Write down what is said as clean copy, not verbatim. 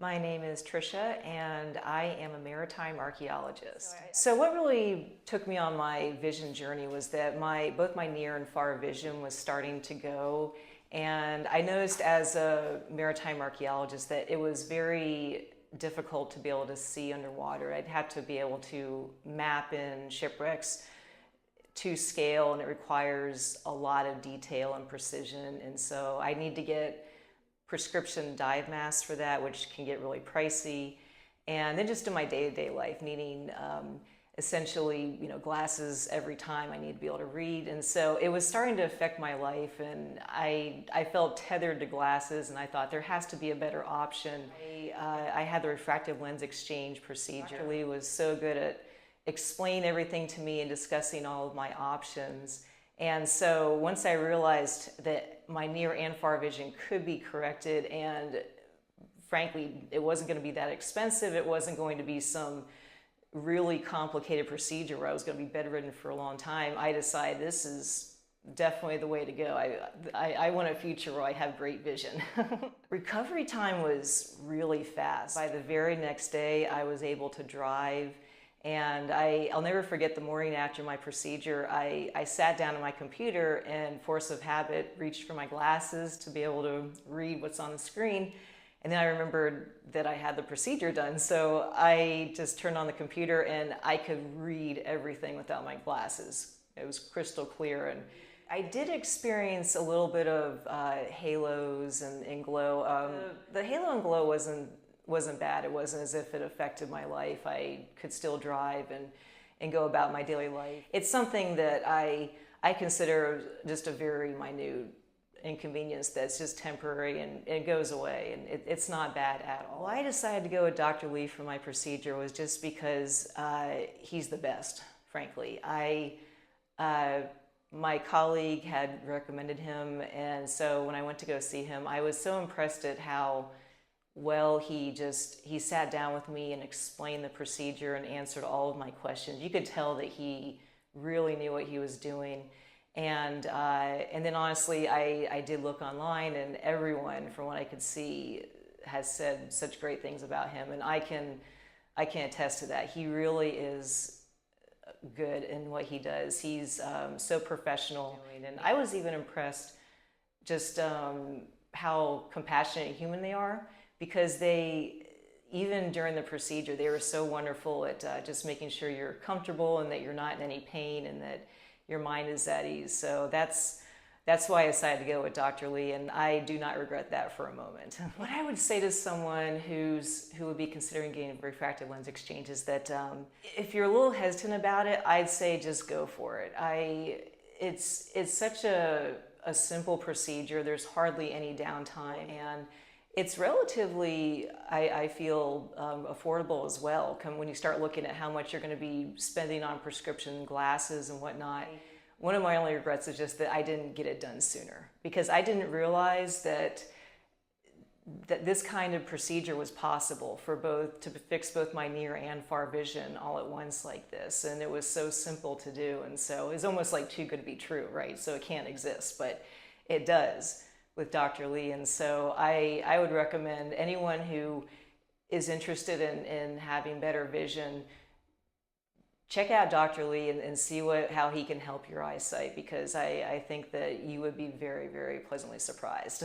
My name is Tricia, and I am a maritime archaeologist. So what really took me on my vision journey was that both my near and far vision was starting to go, and I noticed as a maritime archaeologist that it was very difficult to be able to see underwater. I'd have to be able to map in shipwrecks to scale, and it requires a lot of detail and precision, and so I need to get prescription dive masks for that, which can get really pricey. And then just in my day-to-day life, needing essentially, glasses every time I need to be able to read. And so it was starting to affect my life, and I felt tethered to glasses, and I thought there has to be a better option. I had the Refractive Lens Exchange procedure. It was so good at explaining everything to me and discussing all of my options. And so once I realized that my near and far vision could be corrected, and frankly, it wasn't going to be that expensive, it wasn't going to be some really complicated procedure where I was going to be bedridden for a long time, I decided this is definitely the way to go. I want a future where I have great vision. Recovery time was really fast. By the very next day, I was able to drive. And I'll never forget the morning after my procedure. I sat down at my computer and, force of habit, reached for my glasses to be able to read what's on the screen. And then I remembered that I had the procedure done. So I just turned on the computer and I could read everything without my glasses. It was crystal clear. And I did experience a little bit of halos and glow. The halo and glow wasn't bad. It wasn't as if it affected my life. I could still drive and go about my daily life. It's something that I consider just a very minute inconvenience that's just temporary and it goes away, and it's not bad at all. Why I decided to go with Dr. Lee for my procedure was just because he's the best, frankly. My colleague had recommended him, and so when I went to go see him, I was so impressed at how well he sat down with me and explained the procedure and answered all of my questions. You could tell that he really knew what he was doing. And then honestly, I did look online, and everyone, from what I could see, has said such great things about him. And I can attest to that. He really is good in what he does. He's so professional. And I was even impressed just how compassionate and human they are, because even during the procedure, they were so wonderful at just making sure you're comfortable and that you're not in any pain and that your mind is at ease. So that's why I decided to go with Dr. Lee, and I do not regret that for a moment. What I would say to someone who would be considering getting a refractive lens exchange is that if you're a little hesitant about it, I'd say just go for it. It's such a simple procedure. There's hardly any downtime, and it's relatively, I feel, affordable as well. When you start looking at how much you're going to be spending on prescription glasses and whatnot. One of my only regrets is just that I didn't get it done sooner, because I didn't realize that this kind of procedure was possible to fix both my near and far vision all at once like this. And it was so simple to do. And so it's almost like too good to be true, right? So it can't exist, but it does with Dr. Lee. And so I would recommend anyone who is interested in having better vision, check out Dr. Lee and see how he can help your eyesight, because I think that you would be very, very pleasantly surprised.